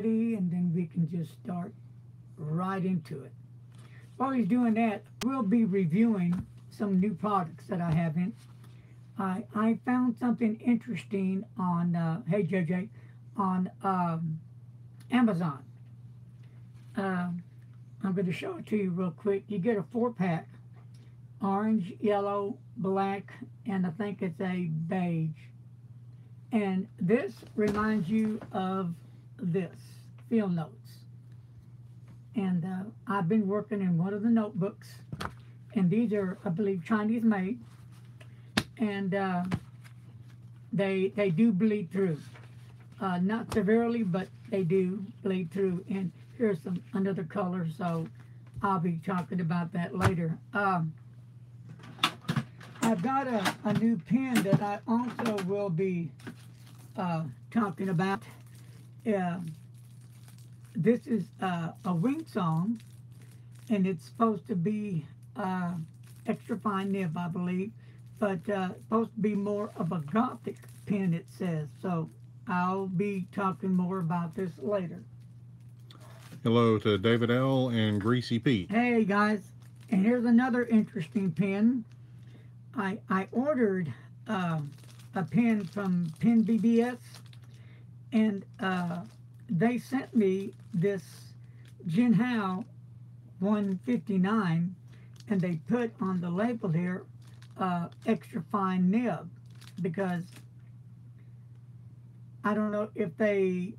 ready, and then we can just start right into it. While he's doing that, we'll be reviewing some new products that I have in. I found something interesting on, hey JJ, on Amazon. I'm going to show it to you real quick. You get a 4-pack, orange, yellow, black, and I think it's a beige. And this reminds you of this, field notes. And I've been working in one of the notebooks, and these are, I believe, Chinese made, and they do bleed through. Not severely, but they do bleed through. And here's another color, so I'll be talking about that later. I've got a new pen that I also will be talking about. This is a wing song, and it's supposed to be extra fine nib, I believe, but supposed to be more of a gothic pen, it says. So I'll be talking more about this later. Hello to David L. and Greasy Pete. Hey guys, and here's another interesting pen. I ordered a pen from Pen BBS, and they sent me this Jinhao 159, and they put on the label here extra fine nib, because I don't know if they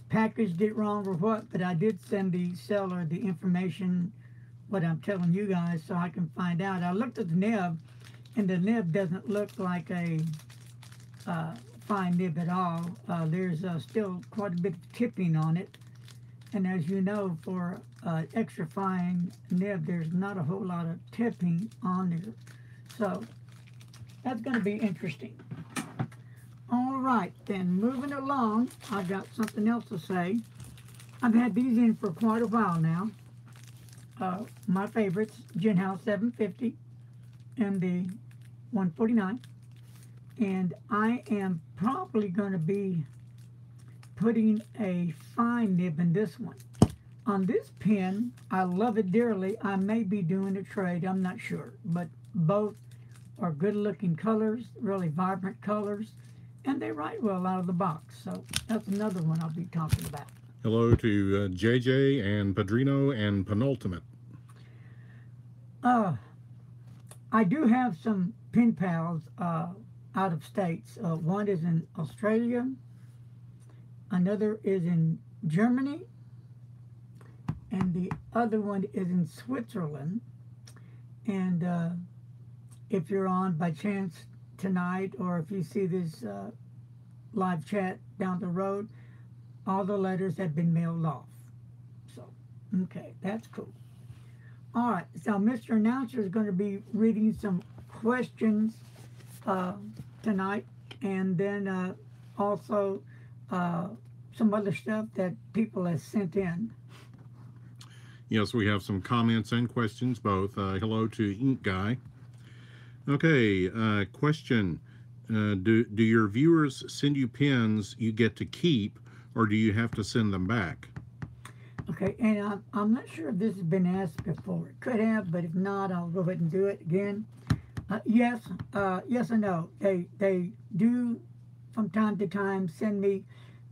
packaged it wrong or what, but I did send the seller the information, what I'm telling you guys, so I can find out. I looked at the nib, and the nib doesn't look like a fine nib at all. There's still quite a bit of tipping on it, and as you know, for extra fine nib, there's not a whole lot of tipping on there, so that's going to be interesting. All right, then, moving along, I got something else to say. I've had these in for quite a while now. My favorites, Jinhao 750 and the 149. And I am probably going to be putting a fine nib in this one. On this pen, I love it dearly. I may be doing a trade, I'm not sure. But both are good-looking colors, really vibrant colors, and they write well out of the box. So that's another one I'll be talking about. Hello to JJ and Padrino and Penultimate. I do have some pen pals out of states. One is in Australia, another is in Germany, and the other one is in Switzerland. And if you're on by chance tonight, or if you see this live chat down the road, all the letters have been mailed off. So, okay, that's cool. All right, so Mr. Announcer is going to be reading some questions tonight, and then also some other stuff that people have sent in. Yes, we have some comments and questions both. Hello to Ink Guy. Okay, question. Do your viewers send you pins you get to keep, or do you have to send them back? Okay, and I'm not sure if this has been asked before. It could have, but if not, I'll go ahead and do it again. Yes and no. They do from time to time send me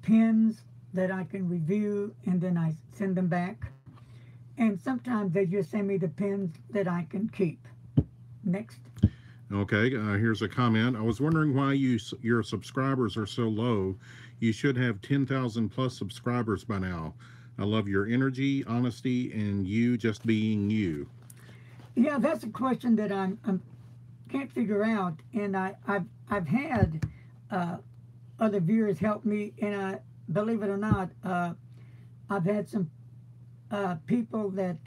pins that I can review, and then I send them back. And sometimes they just send me the pins that I can keep. Next. Okay, here's a comment. I was wondering why your subscribers are so low. You should have 10,000 plus subscribers by now. I love your energy, honesty, and you just being you. Yeah, that's a question that I can't figure out, and I've had other viewers help me, and believe it or not, I've had some people that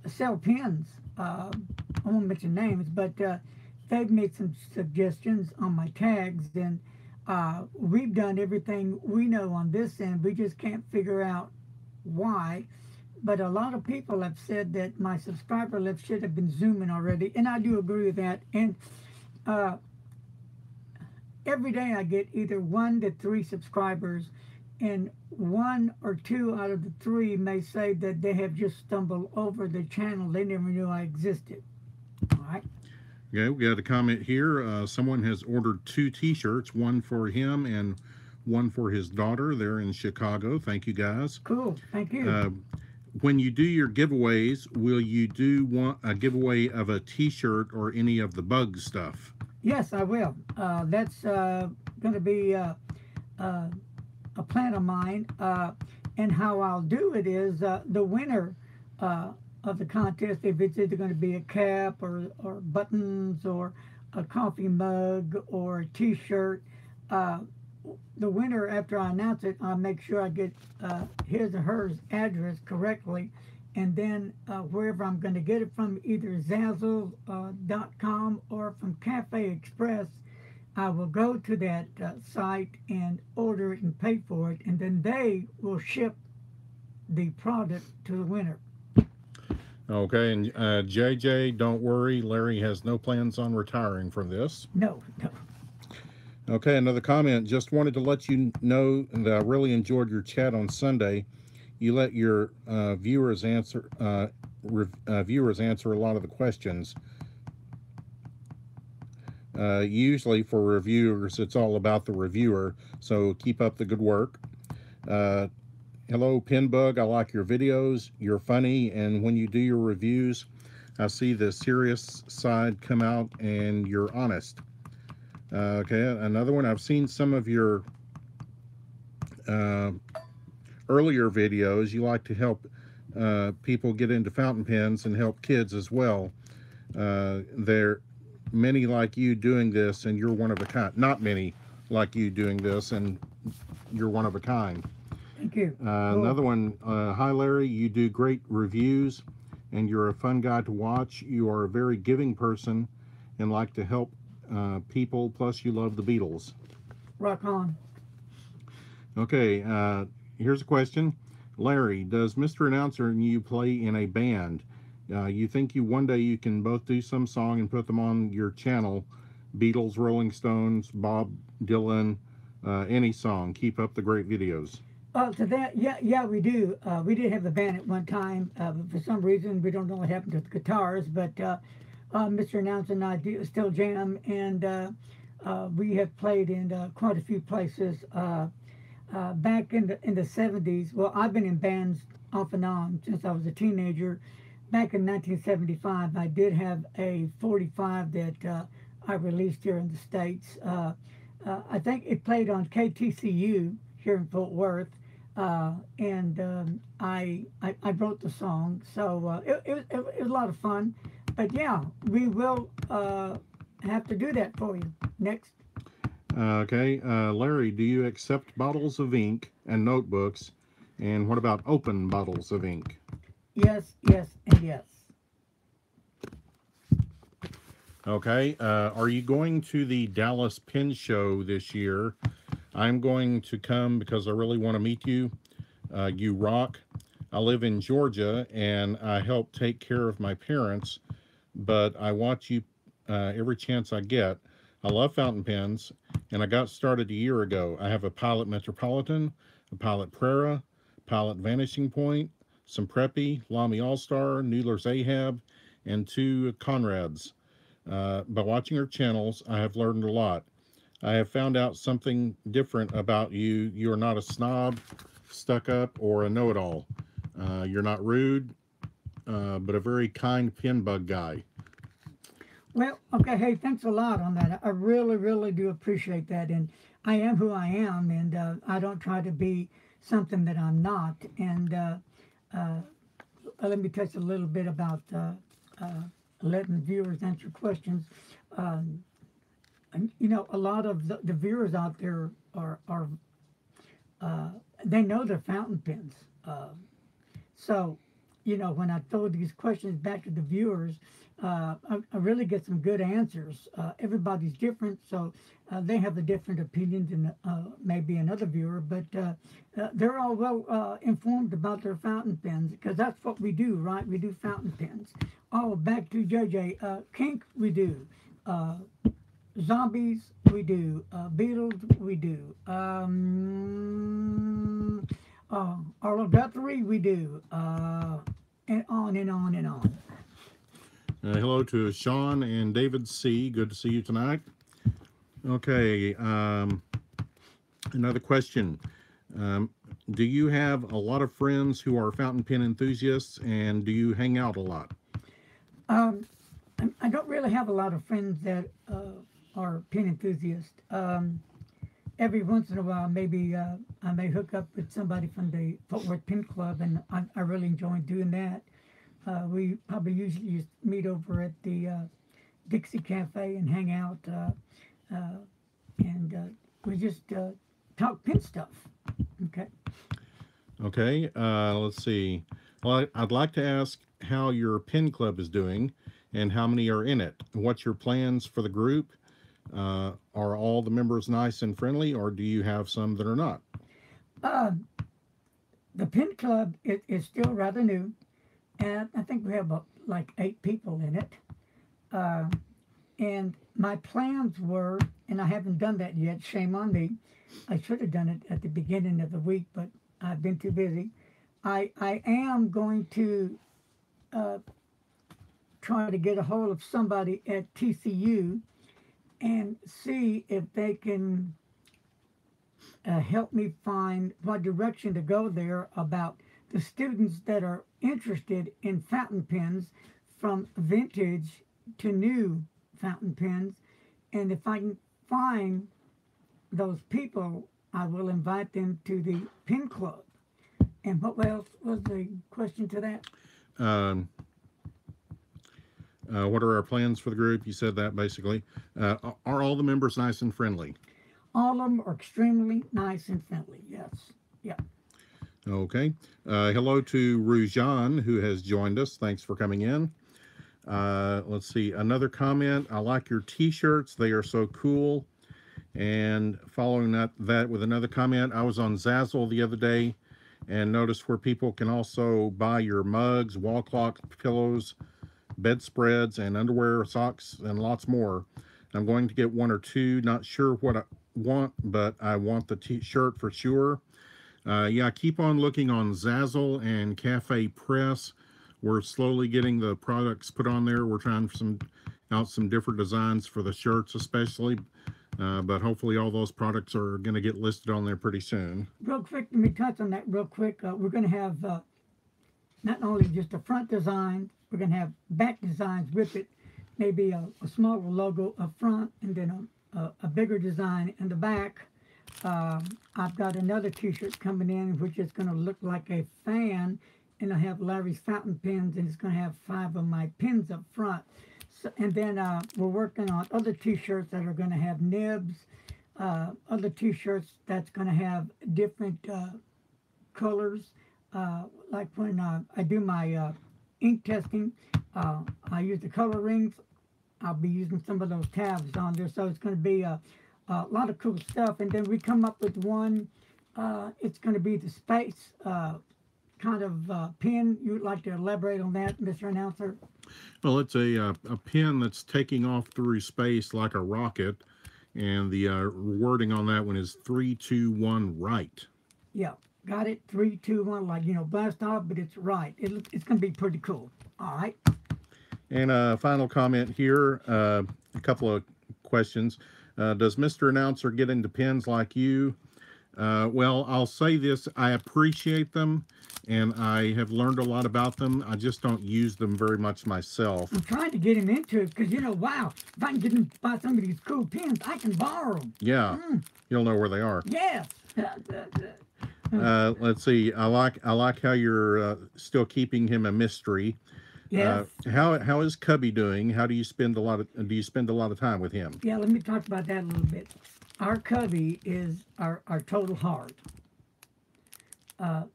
sell pins. I won't mention names, but they've made some suggestions on my tags, and we've done everything we know on this end. We just can't figure out why. But a lot of people have said that my subscriber list should have been zooming already, and I do agree with that. And every day I get either 1 to 3 subscribers, and one or two out of the three may say that they have just stumbled over the channel. They never knew I existed. All right. Okay, we got a comment here. Someone has ordered 2 T-shirts, one for him and one for his daughter. They're in Chicago. Thank you, guys. Cool. Thank you. When you do your giveaways, will you do a giveaway of a T-shirt or any of the bug stuff? Yes, I will. That's going to be a plan of mine. And how I'll do it is the winner of the contest, if it's either going to be a cap or buttons or a coffee mug or a T-shirt, the winner, after I announce it, I'll make sure I get his or her address correctly, and then wherever I'm going to get it from, either Zazzle.com or from Cafe Express, I will go to that site and order it and pay for it, and then they will ship the product to the winner. Okay, and JJ, don't worry, Larry has no plans on retiring from this. No, no. Okay, another comment. Just wanted to let you know that I really enjoyed your chat on Sunday. You let your viewers answer a lot of the questions. Usually for reviewers, it's all about the reviewer, so keep up the good work. Hello, Pinbug. I like your videos. You're funny, and when you do your reviews, I see the serious side come out, and you're honest. Okay, another one. I've seen some of your earlier videos. You like to help people get into fountain pens and help kids as well. There are many like you doing this, and you're one of a kind. Not many like you doing this, and you're one of a kind. Thank you. Cool. Another one. Hi, Larry. You do great reviews, and you're a fun guy to watch. You are a very giving person and like to help people, plus you love the Beatles. Rock on. Okay, here's a question. Larry, does Mr. Announcer and you play in a band? You think one day you can both do some song and put them on your channel? Beatles, Rolling Stones, Bob Dylan, any song. Keep up the great videos. To that, yeah, we do. We did have the band at one time. For some reason, we don't know what happened to the guitars, but Mr. Announcer and I still jam, and we have played in quite a few places. Back in the 70s, well, I've been in bands off and on since I was a teenager. Back in 1975, I did have a 45 that I released here in the States. I think it played on KTCU here in Fort Worth. And I wrote the song, so it was a lot of fun. But yeah, we will have to do that for you. Next. Okay, Larry, do you accept bottles of ink and notebooks? And what about open bottles of ink? Yes, yes, and yes. Okay, are you going to the Dallas Pen Show this year? I'm going to come because I really want to meet you. You rock. I live in Georgia, and I help take care of my parents, but I watch you every chance I get. I love fountain pens, and I got started a year ago. I have a Pilot Metropolitan, a Pilot Prera, Pilot Vanishing Point, some Preppy, Lamy All-Star, Noodler's Ahab, and 2 Conrads. By watching your channels, I have learned a lot. I have found out something different about you. You are not a snob, stuck up, or a know-it-all. You're not rude, but a very kind pen bug guy. Well, okay, hey, thanks a lot on that. I really, really do appreciate that. And I am who I am, and I don't try to be something that I'm not. And let me touch a little bit about letting viewers answer questions. You know, a lot of the viewers out there are they know their fountain pens. So, you know, when I throw these questions back to the viewers, I really get some good answers. Everybody's different, so they have a different opinion than maybe another viewer, but they're all well informed about their fountain pens, because that's what we do, right? We do fountain pens. Oh, back to JJ. Kink, we do. zombies, we do. Beetles, we do. Arlo Guthrie, we do. And on and on and on. Hello to Sean and David C. Good to see you tonight. Okay, another question. Do you have a lot of friends who are fountain pen enthusiasts, and do you hang out a lot? Um, I don't really have a lot of friends that are pen enthusiasts. Every once in a while, maybe I may hook up with somebody from the Fort Worth Pen Club, and I really enjoy doing that. We probably usually just meet over at the Dixie Cafe and hang out, and we just talk pen stuff. Okay. Okay, let's see. Well, I'd like to ask how your pen club is doing and how many are in it. What's your plans for the group? Are all the members nice and friendly, or do you have some that are not? Uh, the pen club is still rather new, and I think we have about like 8 people in it. Uh, and my plans were, and I haven't done that yet. Shame on me. I should have done it at the beginning of the week, but I've been too busy. I am going to uh, try to get a hold of somebody at TCU and see if they can help me find what direction to go there about the students that are interested in fountain pens from vintage to new fountain pens. And if I can find those people, I will invite them to the pen club. And what else was the question to that? Um, what are our plans for the group? You said that basically. Are all the members nice and friendly? All of them are extremely nice and friendly. Yes. Yeah. Okay. Hello to Rujan, who has joined us. Thanks for coming in. Let's see. Another comment. I like your t-shirts. They are so cool. And following that with another comment, I was on Zazzle the other day and noticed where people can also buy your mugs, wall clocks, pillows, bedspreads, and underwear, socks, and lots more. I'm going to get one or two. Not sure what I want, but I want the t-shirt for sure. Yeah, keep on looking on Zazzle and Cafe Press. We're slowly getting the products put on there. We're trying out some different designs for the shirts especially. But hopefully all those products are going to get listed on there pretty soon. Real quick, let me touch on that real quick. We're going to have not only just a front design, we're going to have back designs with it. Maybe a smaller logo up front and then a bigger design in the back. I've got another t-shirt coming in which is going to look like a fan, and I have Larry's fountain pens, and it's going to have 5 of my pens up front. So, and then we're working on other t-shirts that are going to have nibs, other t-shirts that's going to have different colors. Like when I do my ink testing, I use the color rings. I'll be using some of those tabs on there, so it's going to be a lot of cool stuff. And then we come up with one. It's going to be the space kind of pen. You'd like to elaborate on that, Mr. Announcer? Well, it's a pen that's taking off through space like a rocket, and the wording on that one is 3, 2, 1, right. Yeah, got it. 3, 2, 1, like, blast off, but it's right. It's going to be pretty cool. All right. And a final comment here, a couple of questions. Does Mr. Announcer get into pens like you? Well, I'll say this. I appreciate them, and I have learned a lot about them. I just don't use them very much myself. I'm trying to get him into it because, wow, if I can get him to buy some of these cool pens, I can borrow them. Yeah, you'll know where they are. Yes. Let's see. I like how you're still keeping him a mystery. Yes. How is Cubby doing? How do you spend a lot of time with him? Yeah, let me talk about that a little bit. Our Cubby is our total heart.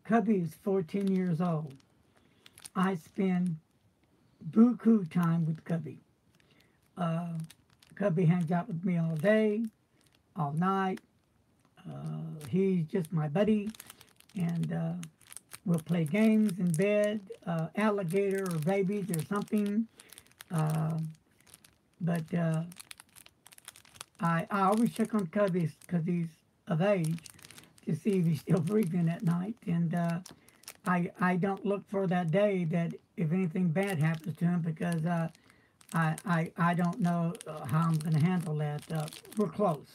Cubby is 14 years old. I spend buku time with Cubby. Cubby hangs out with me all day, all night. He's just my buddy, and we'll play games in bed, alligator or babies or something. But I always check on Cubby because he's of age to see if he's still breathing at night. And I don't look for that day that if anything bad happens to him because I don't know how I'm going to handle that. We're close.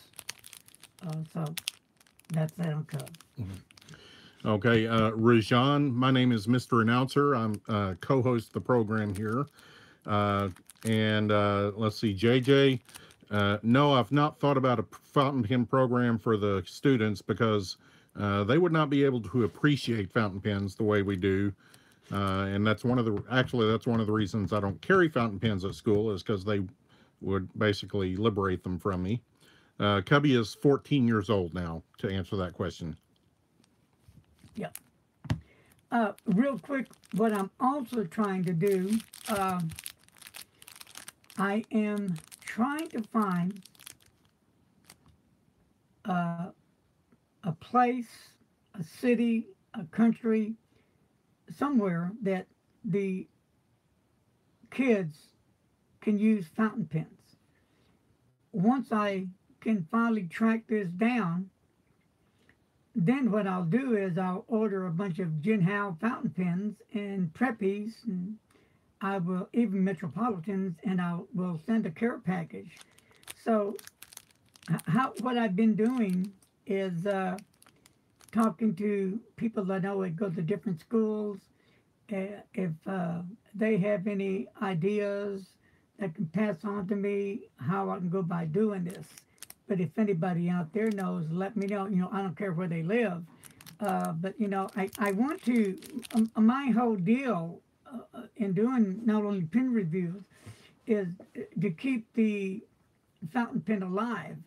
So that's that on Cub. Okay, Rajan, my name is Mr. Announcer. I'm co-host of the program here. And let's see, JJ. No, I've not thought about a fountain pen program for the students because they would not be able to appreciate fountain pens the way we do. And that's one of the reasons I don't carry fountain pens at school is because they would basically liberate them from me. Cubby is 14 years old now, to answer that question. Yeah. Real quick, what I'm also trying to do, I am trying to find a place, a city, a country, somewhere that the kids can use fountain pens. Once I can finally track this down, then what I'll do is I'll order a bunch of Jinhao fountain pens and Preppies, and I will even Metropolitans, and I will send a care package. So, what I've been doing is talking to people that I know that go to different schools. If they have any ideas that can pass on to me, how I can go by doing this. But if anybody out there knows, let me know. I don't care where they live. But, I want to, my whole deal in doing not only pen reviews is to keep the fountain pen alive.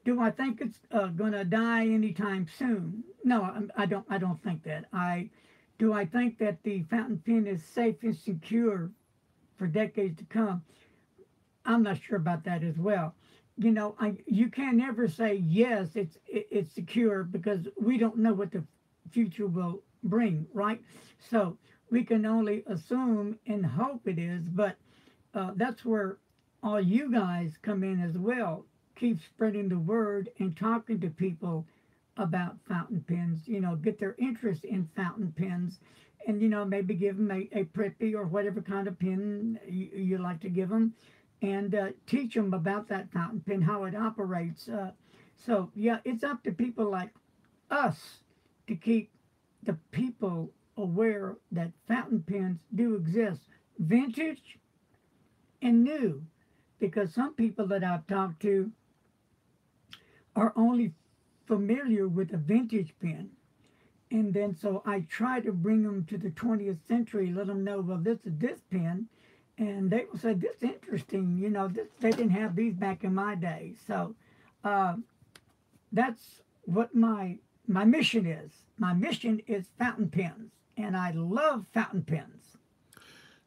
Do I think it's going to die anytime soon? No, I don't. I don't think that. Do I think that the fountain pen is safe and secure for decades to come? I'm not sure about that as well. You can never say yes, it's secure because we don't know what the future will bring, right? So we can only assume and hope it is, but that's where all you guys come in as well. Keep spreading the word and talking to people about fountain pens. Get their interest in fountain pens, and maybe give them a Preppy or whatever kind of pen you like to give them, and teach them about that fountain pen, how it operates. So yeah, it's up to people like us to keep the people aware that fountain pens do exist, vintage and new, because some people that I've talked to are only familiar with a vintage pen. And then so I try to bring them to the 20th century, let them know, well, this is this pen. And they will say, this is interesting. They didn't have these back in my day. So that's what my mission is. My mission is fountain pens. And I love fountain pens.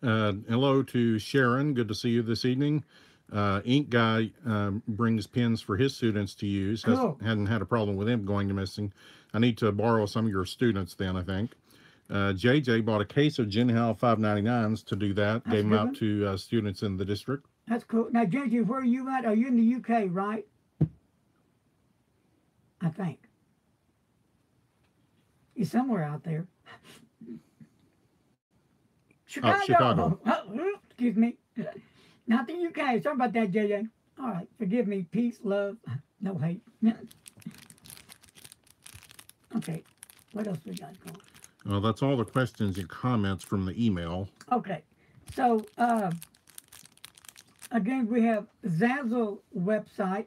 Hello to Sharon. Good to see you this evening. Ink Guy brings pens for his students to use. Hadn't had a problem with him going to missing. I need to borrow some of your students then, I think. JJ bought a case of Jinhao 599s to do that. Gave them out to students in the district. That's cool. Now, JJ, where are you at? Are you in the UK, right? I think. You're somewhere out there. Chicago. Oh, Chicago. Oh, excuse me. Not the UK. Sorry about that, JJ. All right. Forgive me. Peace, love, no hate. Okay. What else we got going? Well, that's all the questions and comments from the email. Okay. So, again, we have Zazzle website,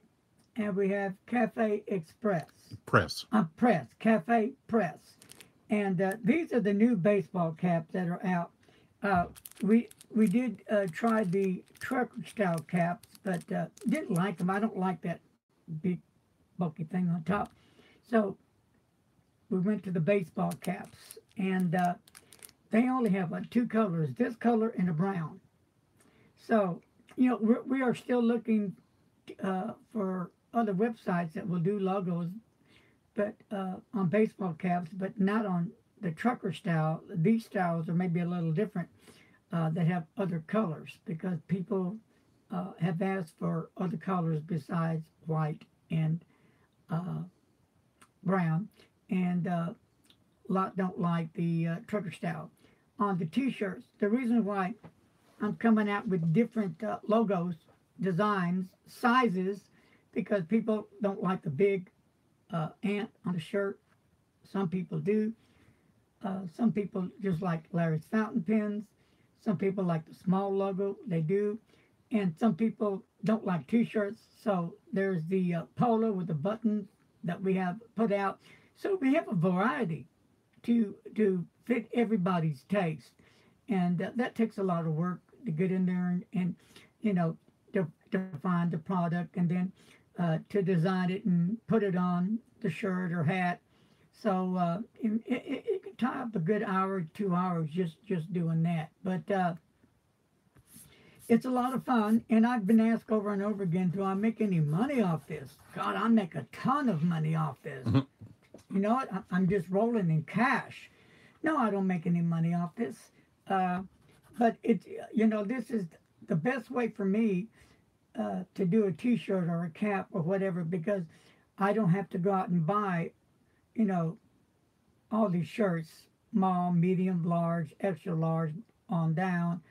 and we have Cafe Express. Press. Cafe Press. And these are the new baseball caps that are out. We did try the trucker style caps, but didn't like them. I don't like that big bulky thing on top. So we went to the baseball caps, and they only have two colors, this color and a brown. So, we are still looking for other websites that will do logos, but on baseball caps, but not on the trucker style. These styles are maybe a little different that have other colors because people have asked for other colors besides white and uh, brown, and a lot don't like the trucker style. On the t-shirts, the reason why I'm coming out with different logos, designs, sizes, because people don't like the big ant on the shirt. Some people do. Some people just like Larry's fountain pens. Some people like the small logo. They do. And some people don't like t-shirts. So there's the polo with the buttons that we have put out. So we have a variety to fit everybody's taste. And that takes a lot of work to get in there and you know, to find the product and then to design it and put it on the shirt or hat. So it could tie up a good hour, 2 hours just doing that. But it's a lot of fun, and I've been asked over and over again, do I make any money off this? God, I make a ton of money off this. You know what? I'm just rolling in cash. No, I don't make any money off this. But it, you know, this is the best way for me to do a T-shirt or a cap or whatever, because I don't have to go out and buy, you know, all these shirts, small, medium, large, extra large, on down,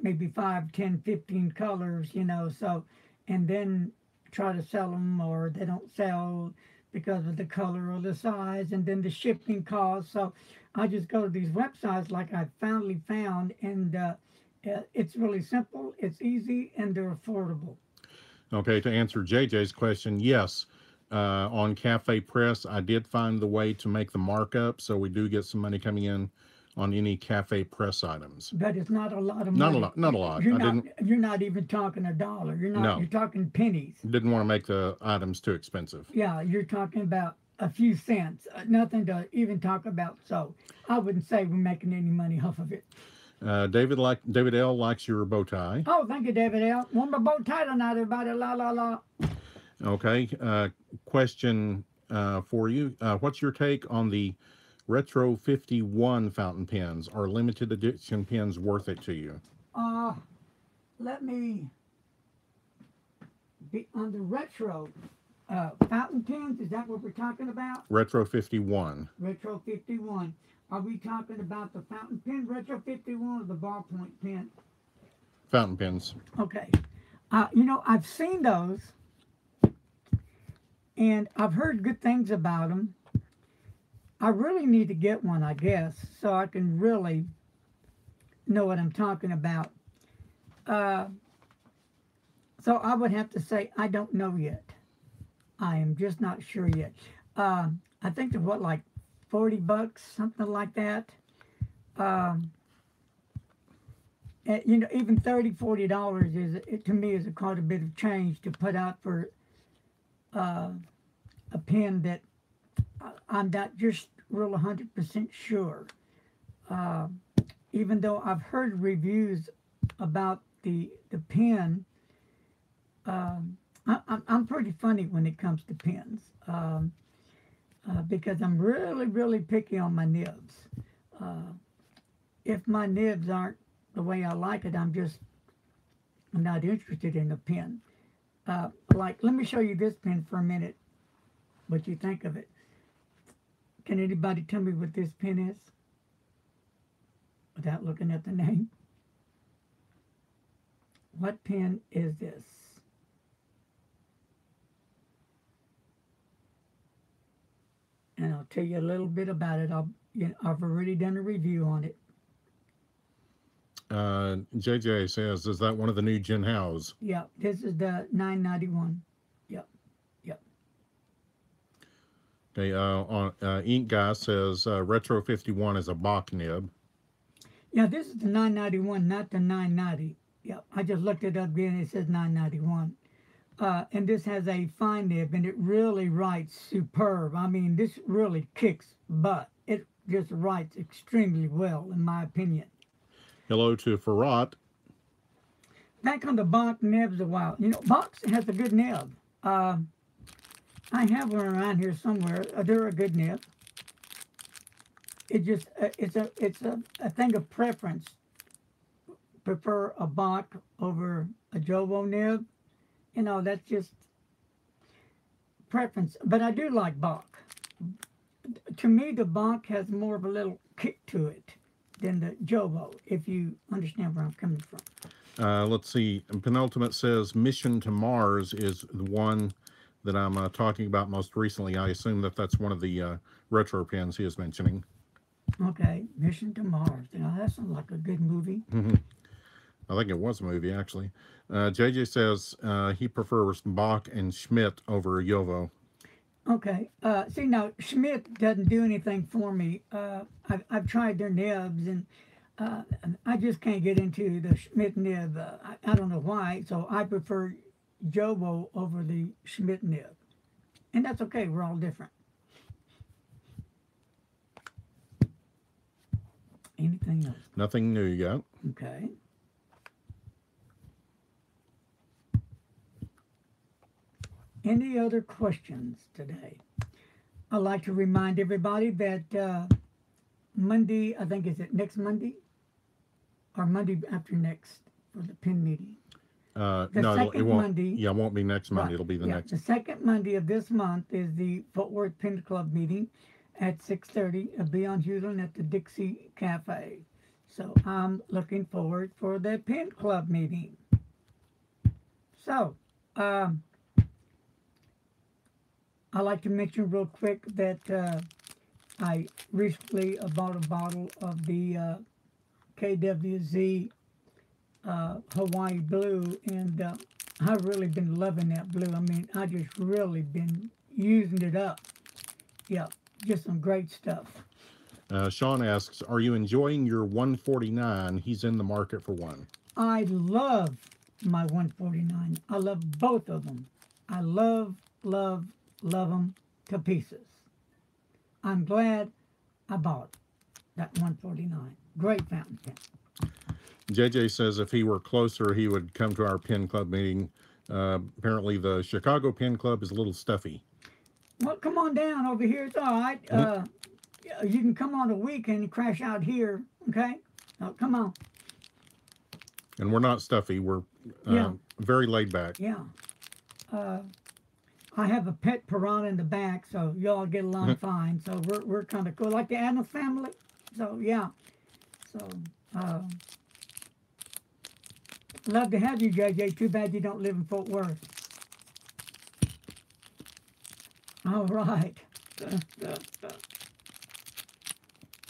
maybe 5, 10, 15 colors, you know, so, and then try to sell them, or they don't sell because of the color or the size, and then the shipping costs. So I just go to these websites like I finally found, and it's really simple, it's easy, and they're affordable. Okay, to answer JJ's question, yes. On Cafe Press, I did find the way to make the markup, so we do get some money coming in on any Cafe Press items. But it's not a lot of Not a money. lot, not a lot. You're not even talking a dollar. You're not. No. You're talking pennies. Didn't want to make the items too expensive. Yeah, you're talking about a few cents. Nothing to even talk about. So I wouldn't say we're making any money off of it. David L likes your bow tie. Oh, thank you, David L. Want my bow tie tonight, everybody? La la la. Okay. Question for you. What's your take on the Retro 51 fountain pens? Are limited edition pens worth it to you? Let me be on the retro fountain pens. Is that what we're talking about? Retro 51. Retro 51. Are we talking about the fountain pen, Retro 51, or the ballpoint pen? Fountain pens. Okay. You know, I've seen those, and I've heard good things about them. I really need to get one, I guess, so I can really know what I'm talking about. So I would have to say I don't know yet. I am just not sure yet. I think they're what, like $40, something like that. And, you know, even $30, $40 is, to me, is quite a bit of change to put out for a pen that I'm not just real 100% sure. Even though I've heard reviews about the pen, I'm pretty funny when it comes to pens, because I'm really, really picky on my nibs. If my nibs aren't the way I like it, I'm not interested in a pen. Like, let me show you this pen for a minute, what you think of it. Can anybody tell me what this pen is? Without looking at the name. What pen is this? And I'll tell you a little bit about it. I've already done a review on it. JJ says, is that one of the new Jinhaos? Yeah, this is the 991. Yep. Okay, Ink Guy says Retro 51 is a Bach nib. Yeah, this is the 991, not the 990. Yep, I just looked it up again. It says 991. And this has a fine nib, and it really writes superb. I mean, this really kicks butt. It just writes extremely well, in my opinion. Hello to Farrat. Back on the Bach nibs a while. You know, Bach has a good nib. I have one around here somewhere. They're a good nib. It just it's a thing of preference prefer a Bach over a Jovo nib. You know, that's just preference. But I do like Bach. To me, the Bach has more of a little kick to it than the Jovo, if you understand where I'm coming from. Let's see. Penultimate says Mission to Mars is the one that I'm talking about most recently. I assume that that's one of the retro pins he is mentioning. Okay, Mission to Mars. You know, that sounds like a good movie. I think it was a movie, actually. JJ says he prefers Bach and Schmidt over Jovo. Okay. See, now, Schmidt doesn't do anything for me. I've tried their nibs, and I just can't get into the Schmidt nib. I don't know why, so I prefer Jovo over the Schmidt nib. And that's okay. We're all different. Anything else? Nothing new yet. Okay. Any other questions today? I'd like to remind everybody that Monday, I think, is it next Monday? Or Monday after next for the PIN meeting? No, second it won't. Monday. Yeah, it won't be next Monday. Right, It'll be the next. The second Monday of this month is the Fort Worth Pin Club meeting at 6:30. It'll be on Hewlin at the Dixie Cafe. So I'm looking forward for the Pin Club meeting. So, I like to mention real quick that I recently bought a bottle of the KWZ Hawaii Blue, and I've really been loving that blue. I mean, I just really been using it up. Yeah, just some great stuff. Sean asks, are you enjoying your 149? He's in the market for one. I love my 149. I love both of them. I love them to pieces. I'm glad I bought that 149. Great fountain pen. JJ says if he were closer, he would come to our Pin Club meeting. Apparently, the Chicago Pin Club is a little stuffy. Well, come on down over here. It's all right. You can come on a weekend and crash out here, okay? Come on. And we're not stuffy. We're very laid back. Yeah. I have a pet piranha in the back, so y'all get along fine. So we're kind of cool, like the Addams family. So yeah. So love to have you, JJ. Too bad you don't live in Fort Worth. All right.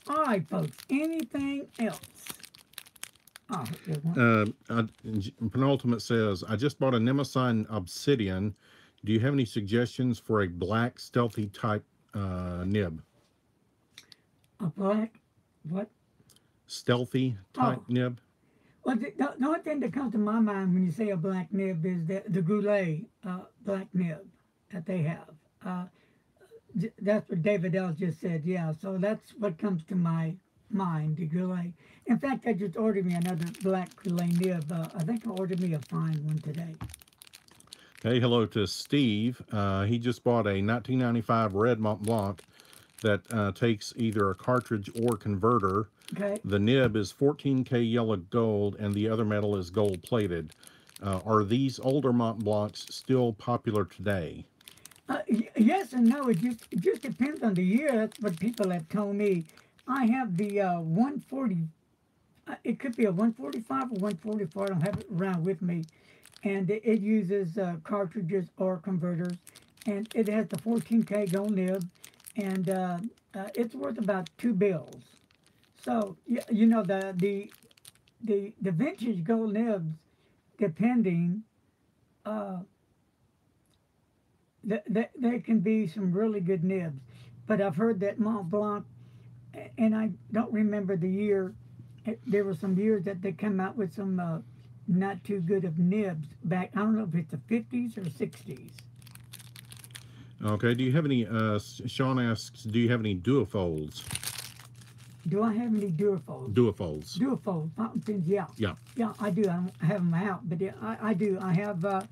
All right, folks. Anything else? Penultimate says, I just bought a Nemesign Obsidian. Do you have any suggestions for a black stealthy type nib? A black what? Stealthy type nib. Well, the only thing that comes to my mind when you say a black nib is the Goulet black nib that they have. That's what David L. just said, yeah. So that's what comes to my mind, the Goulet. In fact, I just ordered me another black Goulet nib. I think I ordered me a fine one today. Hey, hello to Steve. He just bought a 1995 red Mont Blanc that takes either a cartridge or converter. Okay. The nib is 14K yellow gold, and the other metal is gold plated. Are these older Mont Blancs still popular today? Yes and no. It just depends on the year. That's what people have told me. I have the 140. It could be a 145 or 144. I don't have it around with me. And it uses cartridges or converters. And it has the 14K gold nib. And it's worth about $2. So, you know, the vintage gold nibs, depending, they can be some really good nibs. But I've heard that Mont Blanc, and I don't remember the year, there were some years that they come out with some not too good of nibs back. I don't know if it's the 50s or 60s. Okay, do you have any, Sean asks, do you have any duofolds? Do I have any duofolds? Duofolds. Duofold fountain pens, yeah. Yeah. Yeah, I do. I don't have them out, but yeah, I do. I have, I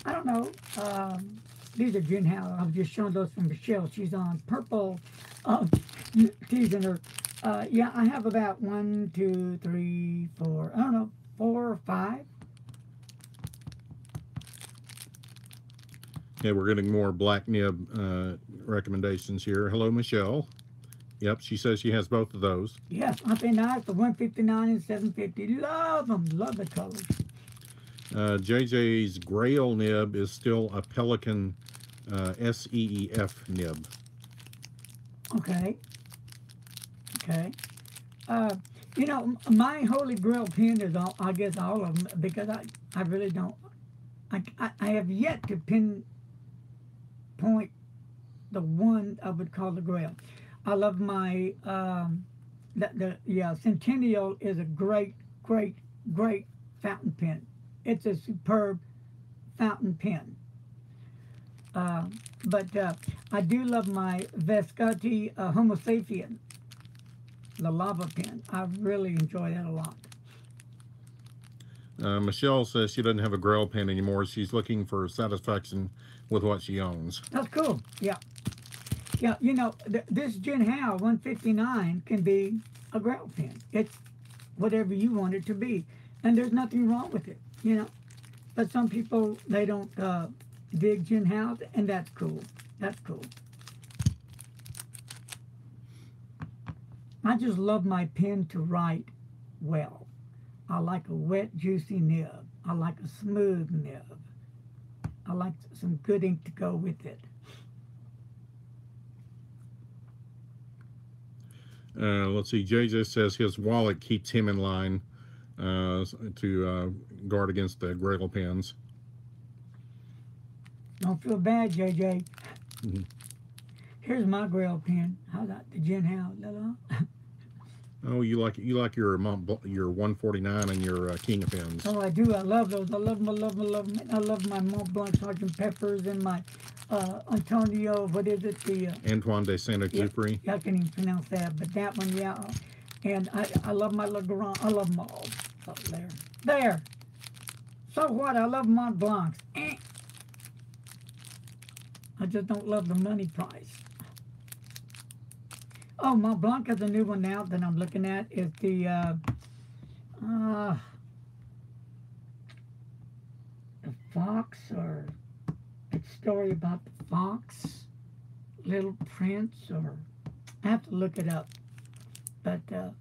don't know, these are Jinhao. I was just showing those from Michelle. She's on purple, teasing her. Yeah, I have about 1, 2, 3, 4, I don't know, 4 or 5. Okay, we're getting more black nib recommendations here. Hello, Michelle. Yep, she says she has both of those. Yes, aren't they nice? The 159 and 750. Love them. Love the colors. JJ's Grail nib is still a Pelican SEEF nib. Okay. Okay. You know, my Holy Grail pen is all, I guess all of them, because I really don't, I have yet to pinpoint the one I would call the Grail. I love my, Centennial is a great, great, great fountain pen. It's a superb fountain pen. But I do love my Vescati Homo sapien, the lava pen. I really enjoy that a lot. Michelle says she doesn't have a Grail pen anymore. She's looking for satisfaction with what she owns. That's cool. Yeah. Yeah, you know, this Jinhao 159 can be a Grail pen. It's whatever you want it to be. And there's nothing wrong with it, you know. But some people, they don't dig Jinhao, and that's cool. That's cool. I just love my pen to write well. I like a wet, juicy nib. I like a smooth nib. I like some good ink to go with it. Let's see. JJ says his wallet keeps him in line to guard against the Grail pens. Don't feel bad, JJ. Mm-hmm. Here's my Grail pen. How's that? The Jinhao. Oh, you like your 149 and your King of Pens. Oh, I do. I love those. I love them. I love them. I love them. I love my Mont Blanc Sgt. Peppers and my Antonio. What is it? The Antoine de Saint-Exupéry. Yeah, I can't even pronounce that, but that one, yeah. And I love my Legrand. I love them all. Oh, there. So what? I love Mont Blancs. I just don't love the money price. Oh, Mont Blanc has a new one now that I'm looking at. Is the fox, or a story about the fox, Little Prince, or I have to look it up. But a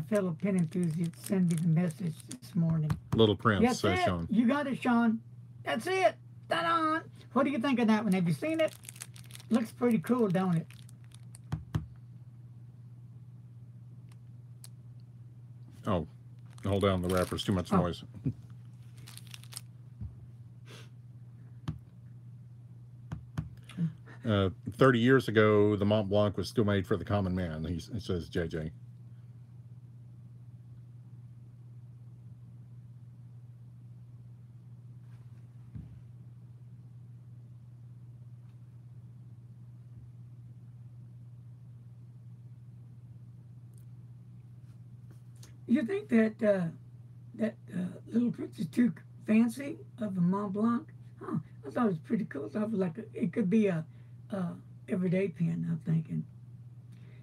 fellow pen enthusiast sent me the message this morning. Little Prince, That's says it. Sean. You got it, Sean. That's it. Ta-da! What do you think of that one? Have you seen it? Looks pretty cool, don't it? Oh, hold down the wrappers. Too much noise. 30 years ago, the Mont Blanc was still made for the common man, he says JJ. You think that Little Prince is too fancy of a Mont Blanc? Huh, I thought it was pretty cool. I thought it was like it could be a everyday pen, I'm thinking.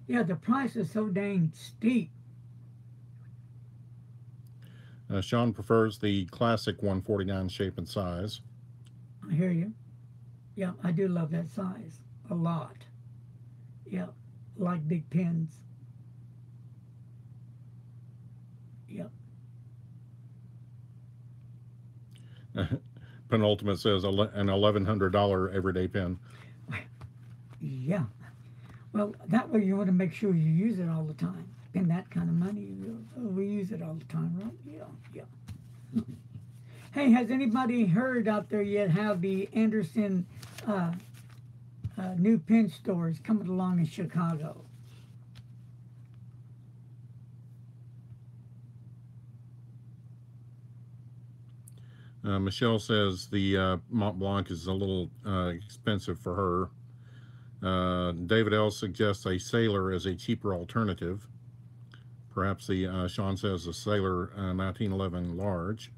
Yeah, the price is so dang steep. Sean prefers the classic 149 shape and size. I hear you. Yeah, I do love that size a lot. Yeah, like big pens. Yep. Penultimate says an $1,100 everyday pen. Yeah. Well, that way you want to make sure you use it all the time. Spend that kind of money, we use it all the time, right? Yeah. Hey, has anybody heard out there yet how the Anderson new pen store is coming along in Chicago? Michelle says the Mont Blanc is a little expensive for her. David L. suggests a Sailor as a cheaper alternative. Perhaps the Sean says a Sailor 1911 large.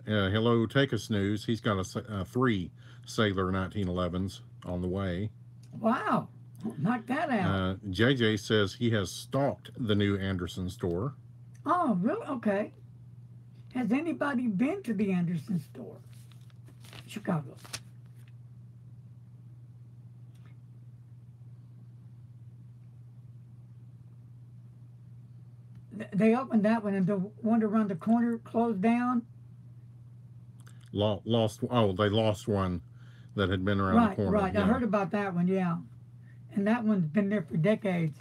Hello, Take Us News. He's got a 3 Sailor 1911s on the way. Wow, knock that out. JJ says he has stalked the new Anderson store. Oh, really? Okay. Has anybody been to the Anderson store? Chicago. They opened that one, and the one around the corner closed down. Lost. Oh, they lost one that had been around the Right, corner. right. I Yeah, heard about that one, yeah. And that one's been there for decades.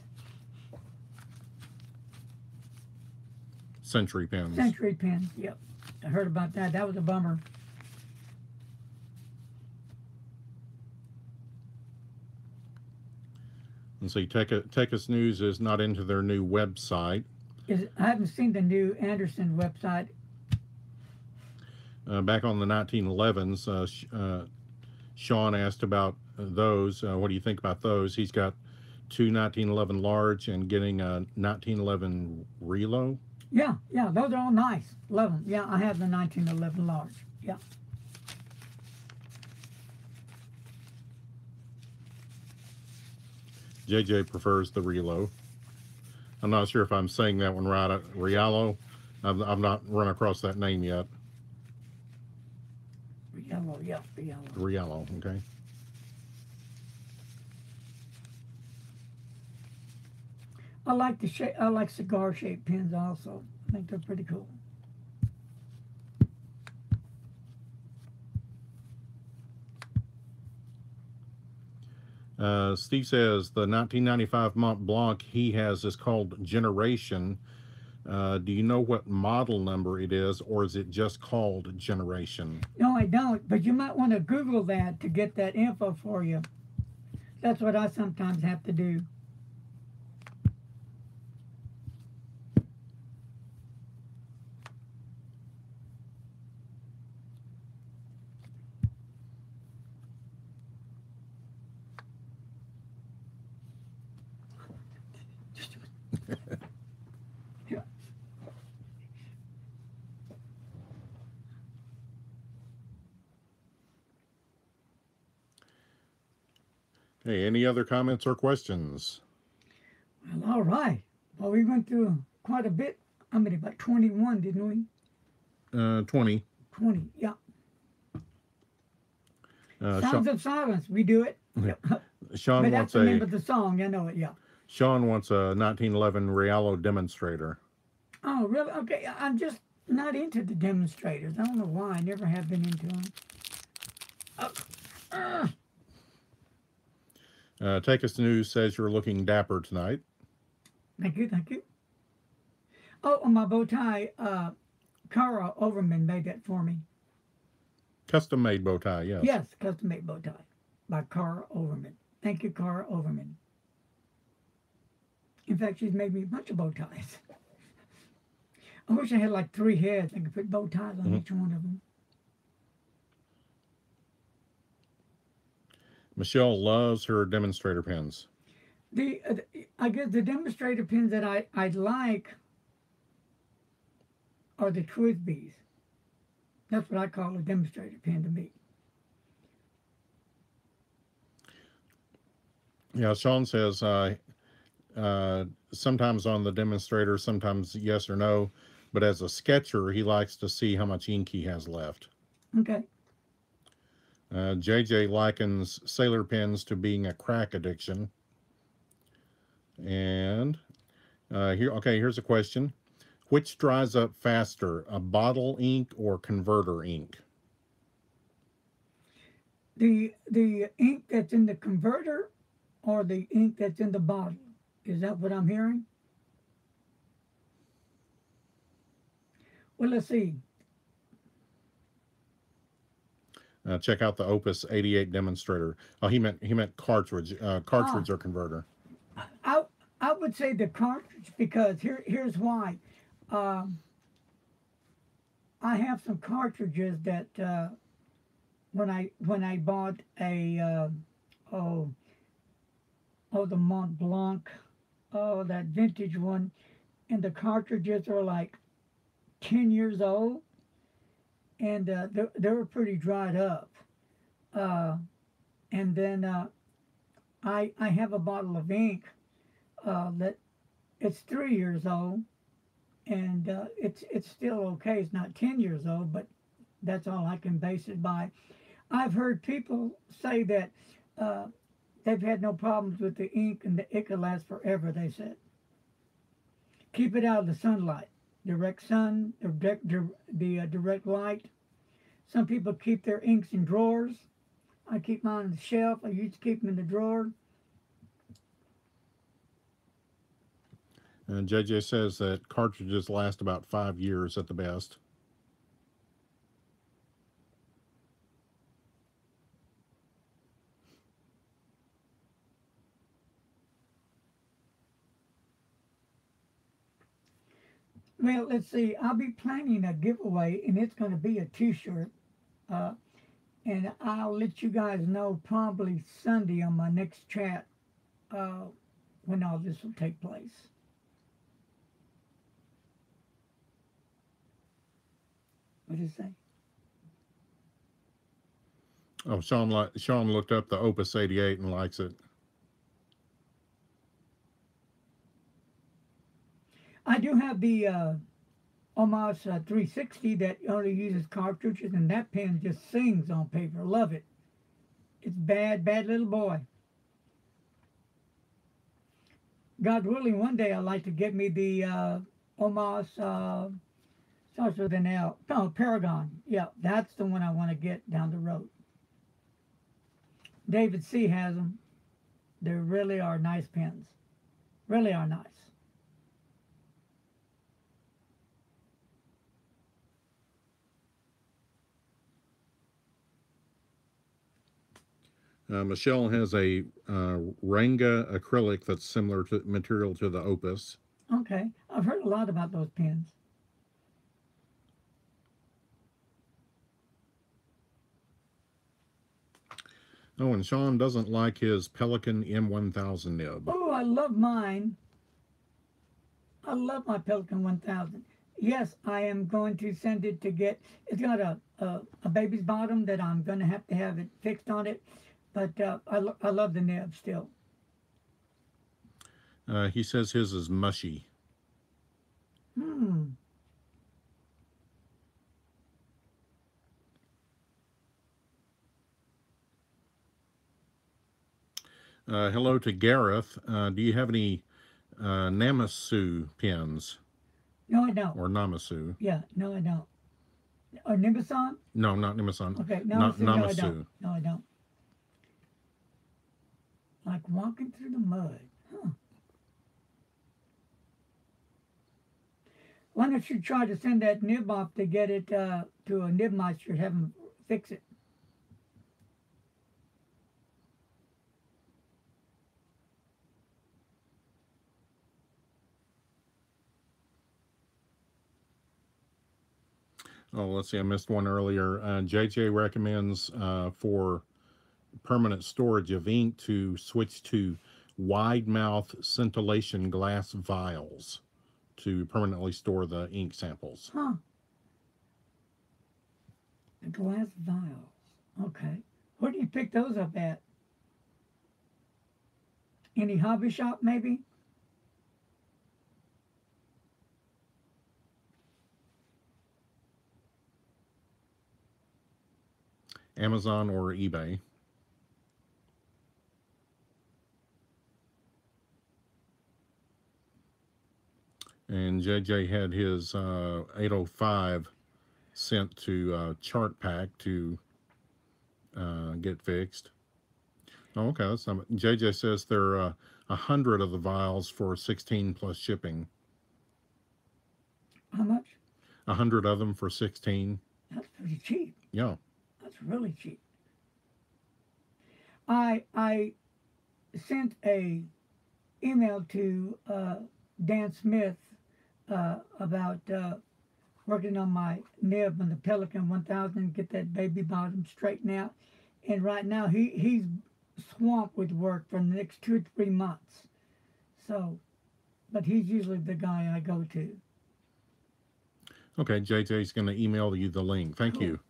Century Pins. Century pins, yep. I heard about that. That was a bummer. And see, Tekis News is not into their new website. I haven't seen the new Anderson website. Back on the 1911s, Sean asked about those. What do you think about those? He's got two 1911 large and getting a 1911 Relo. Yeah, yeah, those are all nice. Love them. Yeah, I have the 1911 large. Yeah. JJ prefers the Relo. I'm not sure if I'm saying that one right. Rialo. I've not run across that name yet. Yellow, yeah, the yellow. Rialo, okay. I like the shape. I like cigar shaped pins also. I think they're pretty cool. Steve says the 1995 Mont Blanc he has is called Generation. Do you know what model number it is, or is it just called Generation? No, I don't. But you might want to Google that to get that info for you. That's what I sometimes have to do. Yeah. Hey, any other comments or questions? Well, all right. Well, we went through quite a bit. I mean, about 21, didn't we? 20. 20, yeah. Sean, Sounds of Silence. We do it. Yep. Sean But that's wants the name a of the song. I know it, yeah. Sean wants a 1911 Rialo demonstrator. Oh, really? Okay. I'm just not into the demonstrators. I don't know why. I never have been into them. Take Us to News says you're looking dapper tonight. Thank you, thank you. Oh, on my bow tie, Cara Overman made that for me. Custom made bow tie, yes. Yes, custom made bow tie by Cara Overman. Thank you, Cara Overman. In fact, she's made me a bunch of bow ties. I wish I had like 3 heads. I could put bow ties on each one of them. Michelle loves her demonstrator pins. I guess the demonstrator pins that I like are the Twisbees. That's what I call a demonstrator pin to me. Yeah, Sean says sometimes on the demonstrator, sometimes yes or no, but as a sketcher, he likes to see how much ink he has left. Okay. JJ likens sailor pins to being a crack addiction. And here's a question. Which dries up faster, a bottle ink or converter ink? The ink that's in the converter or the ink that's in the bottle? Is that what I'm hearing? Well, let's see. Check out the Opus 88 demonstrator. Oh, he meant cartridge or converter. I I would say the cartridge because here's why. I have some cartridges that when I bought a oh the Mont Blanc, that vintage one, and the cartridges are like 10 years old, and they were pretty dried up. And then I have a bottle of ink that it's 3 years old, and it's still okay. It's not 10 years old, but that's all I can base it by. I've heard people say that uh, they've had no problems with the ink, and the ink will last forever. They said keep it out of the sunlight, direct sun, direct light. Some people keep their inks in drawers. I keep mine on the shelf. I used to keep them in the drawer. And JJ says that cartridges last about 5 years at the best. Well, let's see. I'll be planning a giveaway, and it's going to be a T-shirt. Uh, and I'll let you guys know probably Sunday on my next chat uh, when all this will take place. What did it say? Oh, Sean looked up the Opus 88 and likes it. I do have the Omas 360 that only uses cartridges, and that pen just sings on paper. Love it. It's bad, bad little boy. God willing, one day I'd like to get me the Omas, starts with an L. No, Paragon. Yeah, that's the one I want to get down the road. David C. has them. They really are nice pens. Really are nice. Michelle has a Ranga acrylic that's similar to material to the Opus. Okay, I've heard a lot about those pens. Oh, and Sean doesn't like his Pelican M1000 nib. Oh, I love mine. I love my Pelican 1000. Yes, I am going to send it to get. It's got a baby's bottom that I'm going to have it fixed on it, but I love the nib still. He says his is mushy. Hmm. Hello to Gareth. Do you have any Namasu pens? No, I don't. Or Namasu? Yeah, no, I don't. Or Nimbasan? No, not Namasan. Okay, Not Namasu, no, I Namasu. don't. No, I don't. Like walking through the mud. Huh. Why don't you try to send that nib off to get it to a nib master, have him fix it? Oh, let's see. I missed one earlier. JJ recommends for permanent storage of ink to switch to wide mouth scintillation glass vials to permanently store the ink samples. Huh. The glass vials. Okay. Where do you pick those up at? Any hobby shop, maybe? Amazon or eBay. And JJ had his 805 sent to Chart Pack to get fixed. Oh, okay, that's not, JJ says there are 100 of the vials for 16 plus shipping. How much? 100 of them for 16. That's pretty cheap. Yeah. That's really cheap. I sent a email to Dan Smith about working on my nib on the Pelican 1000, get that baby bottom straightened out. And right now he's swamped with work for the next 2 or 3 months. So, but he's usually the guy I go to. Okay, JJ's going to email you the link. Thank Cool. you.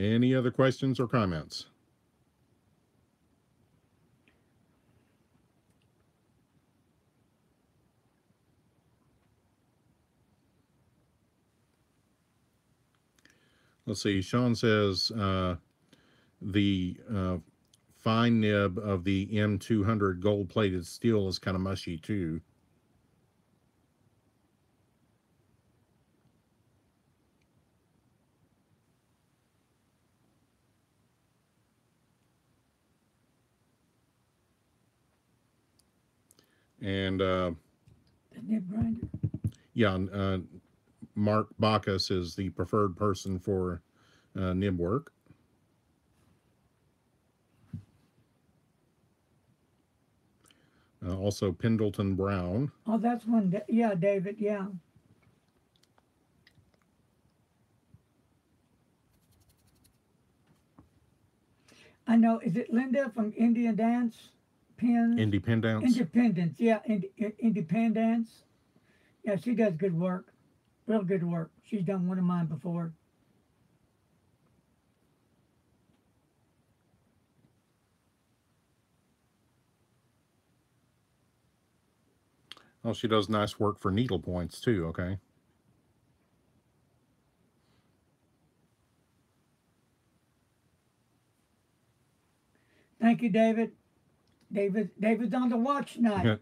Any other questions or comments? Let's see. Sean says the fine nib of the M200 gold-plated steel is kind of mushy too. And The nib grinder. yeah, Mark Bacchus is the preferred person for nib work. Also Pendleton Brown. Oh, that's one. Yeah, David. Yeah. I know. Is it Linda from Indian Dance Pins? Independence. Independence. Yeah, Independence. Yeah, she does good work. Real good work. She's done one of mine before. Oh, she does nice work for needle points too, okay? Thank you, David. David's on the watch tonight.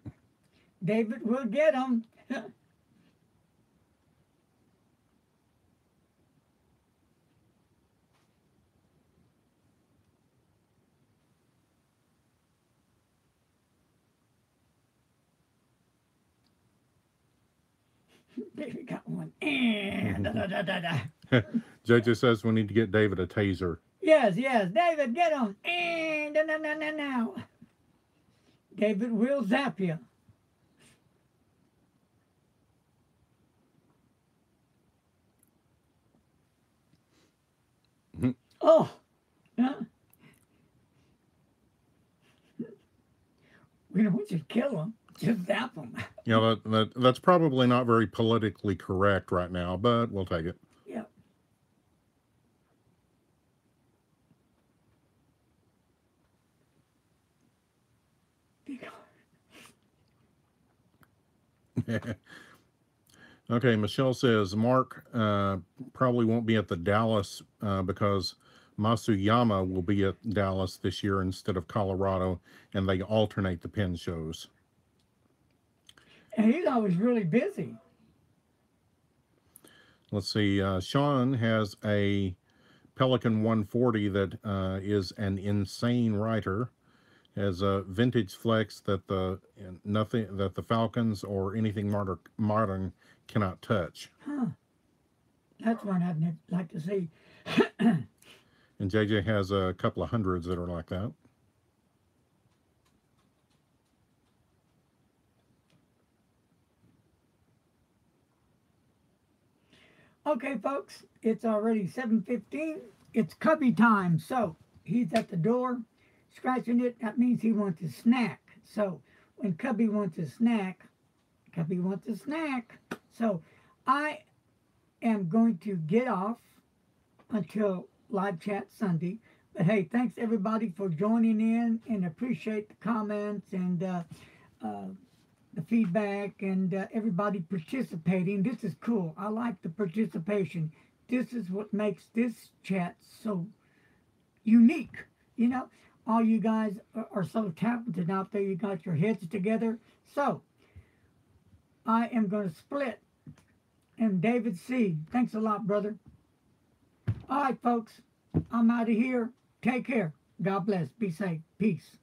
David will get them. David got one. JJ says we need to get David a taser. Yes, David, get him. No. David will zap you. Oh. Huh? We don't want you to kill him. Just zap him. Yeah, that's probably not very politically correct right now, but we'll take it. Yep. Okay, Michelle says Mark probably won't be at the Dallas because Masuyama will be at Dallas this year instead of Colorado, and they alternate the pin shows. And he's always really busy. Let's see. Sean has a Pelican 140 that is an insane writer. Has a vintage flex that the Falcons or anything modern cannot touch. Huh. That's one I'd like to see. And JJ has a couple of hundreds that are like that. Okay, folks, it's already 7:15. It's Cubby time. So he's at the door scratching it. That means he wants a snack. So when Cubby wants a snack, Cubby wants a snack. So I am going to get off until live chat Sunday. But hey, thanks everybody for joining in, and appreciate the comments and the feedback and everybody participating. This is cool. I like the participation. This is what makes this chat so unique. You know, all you guys are so talented out there. You got your heads together. So I am going to split. And David C., thanks a lot, brother. All right, folks, I'm out of here. Take care. God bless. Be safe. Peace.